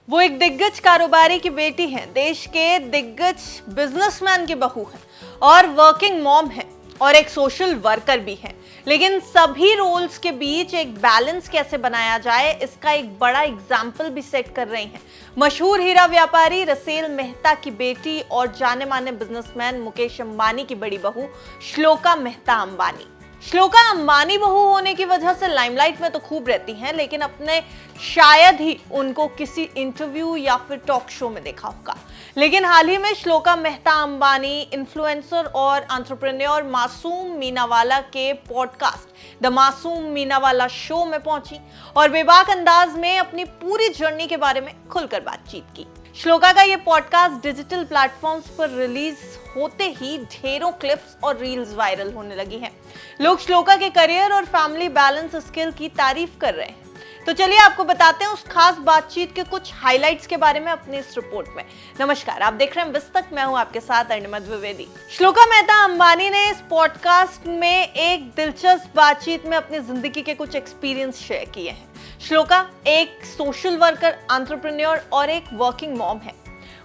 वो एक दिग्गज कारोबारी की बेटी है, देश के दिग्गज बिजनेसमैन की बहू है और वर्किंग मॉम है और एक सोशल वर्कर भी है। लेकिन सभी रोल्स के बीच एक बैलेंस कैसे बनाया जाए, इसका एक बड़ा एग्जाम्पल भी सेट कर रही हैं मशहूर हीरा व्यापारी रसेल मेहता की बेटी और जाने माने बिजनेसमैन मुकेश अंबानी की बड़ी बहू श्लोका मेहता अंबानी। श्लोका अंबानी बहू होने की वजह से लाइमलाइट में तो खूब रहती हैं, लेकिन अपने शायद ही उनको किसी इंटरव्यू या फिर टॉक शो में देखा होगा। लेकिन हाल ही में श्लोका मेहता अंबानी इन्फ्लुएंसर और एंटरप्रेन्योर मासूम मीनावाला के पॉडकास्ट द मासूम मीनावाला शो में पहुंची और बेबाक अंदाज में अपनी पूरी जर्नी के बारे में खुलकर बातचीत की। श्लोका का ये पॉडकास्ट डिजिटल प्लेटफॉर्म्स पर रिलीज होते ही ढेरों क्लिप्स और रील्स वायरल होने लगी हैं। लोग श्लोका के करियर और फैमिली बैलेंस स्किल की तारीफ कर रहे हैं। तो चलिए आपको बताते हैं उस खास बातचीत के कुछ हाइलाइट्स के बारे में अपनी इस रिपोर्ट में। नमस्कार, आप देख रहे हैं बिस्तक, मैं हूं आपके साथ अर्णिमा द्विवेदी। श्लोका मेहता अंबानी ने इस पॉडकास्ट में एक दिलचस्प बातचीत में अपनी जिंदगी के कुछ एक्सपीरियंस शेयर किए हैं। श्लोका एक सोशल वर्कर, एंटरप्रेन्योर और एक वर्किंग मॉम है।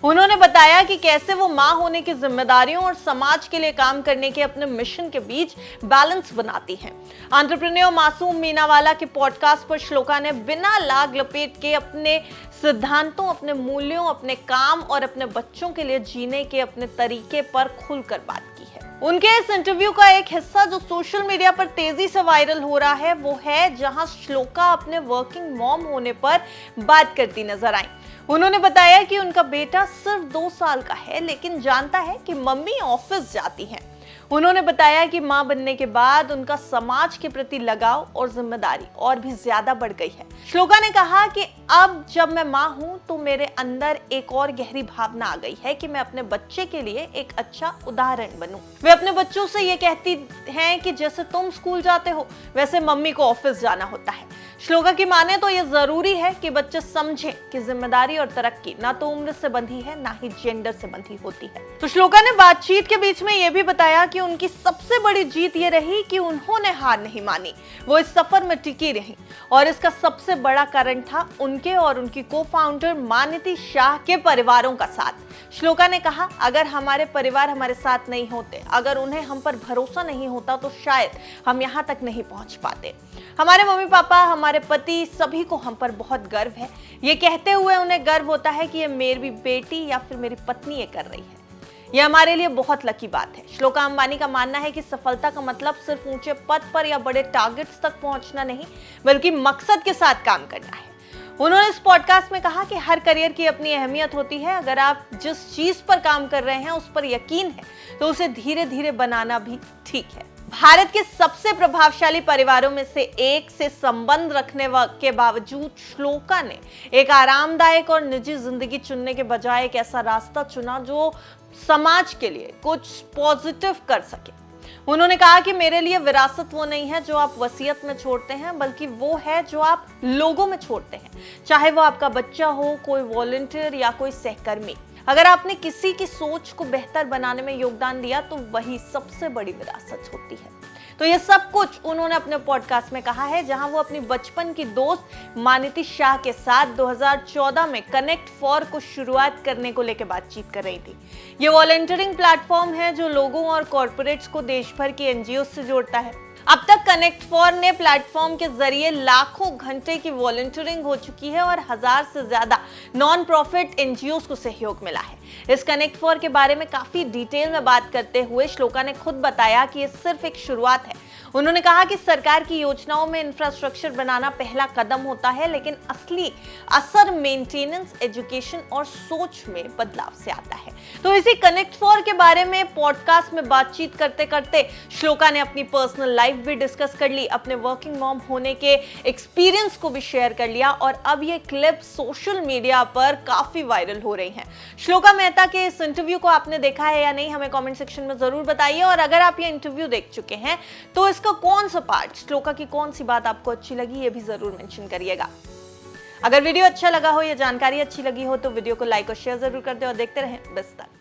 उन्होंने बताया कि कैसे वो माँ होने की जिम्मेदारियों और समाज के लिए काम करने के अपने मिशन के बीच बैलेंस बनाती हैं। एंटरप्रेन्योर मासूम मीनावाला के पॉडकास्ट पर श्लोका ने बिना लाग लपेट के अपने सिद्धांतों, अपने मूल्यों, अपने काम और अपने बच्चों के लिए जीने के अपने तरीके पर खुलकर बात की है। उनके इस इंटरव्यू का एक हिस्सा जो सोशल मीडिया पर तेजी से वायरल हो रहा है वो है जहां श्लोका अपने वर्किंग मॉम होने पर बात करती नजर आई। उन्होंने बताया कि उनका बेटा सिर्फ 2 साल का है, लेकिन जानता है कि मम्मी ऑफिस जाती हैं। उन्होंने बताया कि मां बनने के बाद उनका समाज के प्रति लगाव और जिम्मेदारी और भी ज्यादा बढ़ गई है। श्लोका ने कहा कि अब जब मैं मां हूं तो मेरे अंदर एक और गहरी भावना आ गई है कि मैं अपने बच्चे के लिए एक अच्छा उदाहरण बनूं। वे अपने बच्चों से ये कहती हैं कि जैसे तुम स्कूल जाते हो वैसे मम्मी को ऑफिस जाना होता है। श्लोका की माने तो ये जरूरी है कि बच्चे समझें कि जिम्मेदारी और तरक्की ना तो उम्र से बंधी है ना ही जेंडर से बंधी होती है। तो श्लोका ने बातचीत के बीच में ये भी बताया कि उनकी सबसे बड़ी जीत ये रही कि उन्होंने हार नहीं मानी, वो इस सफर में टिकी रही और इसका सबसे बड़ा कारण था उनके और उनकी को-फाउंडर मानिति शाह के परिवारों का साथ। श्लोका ने कहा, अगर हमारे परिवार हमारे साथ नहीं होते, अगर उन्हें हम पर भरोसा नहीं होता तो शायद हम यहाँ तक नहीं पहुंच पाते। हमारे मम्मी पापा, हमारे पति, सभी को हम पर बहुत गर्व है। ये कहते हुए उन्हें गर्व होता है कि ये मेरी बेटी या फिर मेरी पत्नी ये कर रही है। यह हमारे लिए बहुत लकी बात है। श्लोका अंबानी का मानना है कि सफलता का मतलब सिर्फ ऊंचे पद पर या बड़े टारगेट्स तक पहुंचना नहीं, बल्कि मकसद के साथ काम करना है। उन्होंने इस पॉडकास्ट में कहा कि हर करियर की अपनी अहमियत होती है। अगर आप जिस चीज पर काम कर रहे हैं उस पर यकीन है तो उसे धीरे धीरे बनाना भी ठीक है। भारत के सबसे प्रभावशाली परिवारों में से एक से संबंध रखने के बावजूद श्लोका ने एक आरामदायक और निजी जिंदगी चुनने के बजाय एक ऐसा रास्ता चुना जो समाज के लिए कुछ पॉजिटिव कर सके। उन्होंने कहा कि मेरे लिए विरासत वो नहीं है जो आप वसीयत में छोड़ते हैं, बल्कि वो है जो आप लोगों में छोड़ते हैं, चाहे वो आपका बच्चा हो, कोई वॉलंटियर या कोई सहकर्मी। अगर आपने किसी की सोच को बेहतर बनाने में योगदान दिया तो वही सबसे बड़ी विरासत होती है। तो ये सब कुछ उन्होंने अपने पॉडकास्ट में कहा है, जहां वो अपनी बचपन की दोस्त मानिति शाह के साथ 2014 में कनेक्ट फॉर को शुरुआत करने को लेकर बातचीत कर रही थी। ये वॉलंटियरिंग प्लेटफॉर्म है जो लोगों और कॉर्पोरेट्स को देश भर की एनजीओ से जोड़ता है। अब तक कनेक्ट फॉर ने प्लेटफॉर्म के जरिए लाखों घंटे की वॉलंटियरिंग हो चुकी है और 1000 से ज्यादा नॉन प्रॉफिट एनजीओ को सहयोग मिला है। इस कनेक्ट फॉर के बारे में काफी डिटेल में बात करते हुए श्लोका ने खुद बताया कि ये सिर्फ एक शुरुआत है। उन्होंने कहा कि सरकार की योजनाओं में इंफ्रास्ट्रक्चर बनाना पहला कदम होता है, लेकिन असली असर मेंटेनेंस, एजुकेशन और सोच में बदलाव से आता है। तो इसी कनेक्ट फॉर के बारे में पॉडकास्ट में बातचीत करते करते श्लोका ने अपनी पर्सनल लाइफ भी डिस्कस कर ली, अपने वर्किंग मॉम होने के एक्सपीरियंस को भी शेयर कर लिया और अब ये क्लिप सोशल मीडिया पर काफी वायरल हो रही हैं। श्लोका मेहता के इस इंटरव्यू को आपने देखा है या नहीं, हमें कमेंट सेक्शन में जरूर बताइए। और अगर आप ये इंटरव्यू देख चुके हैं तो इसका कौन सा पार्ट, श्लोका की कौन सी बात आपको अच्छी लगी, ये भी जरूर मेंशन करिएगा। अगर वीडियो अच्छा लगा हो या जानकारी अच्छी लगी हो तो वीडियो को लाइक और शेयर जरूर कर दे और देखते रहें बिस्तक।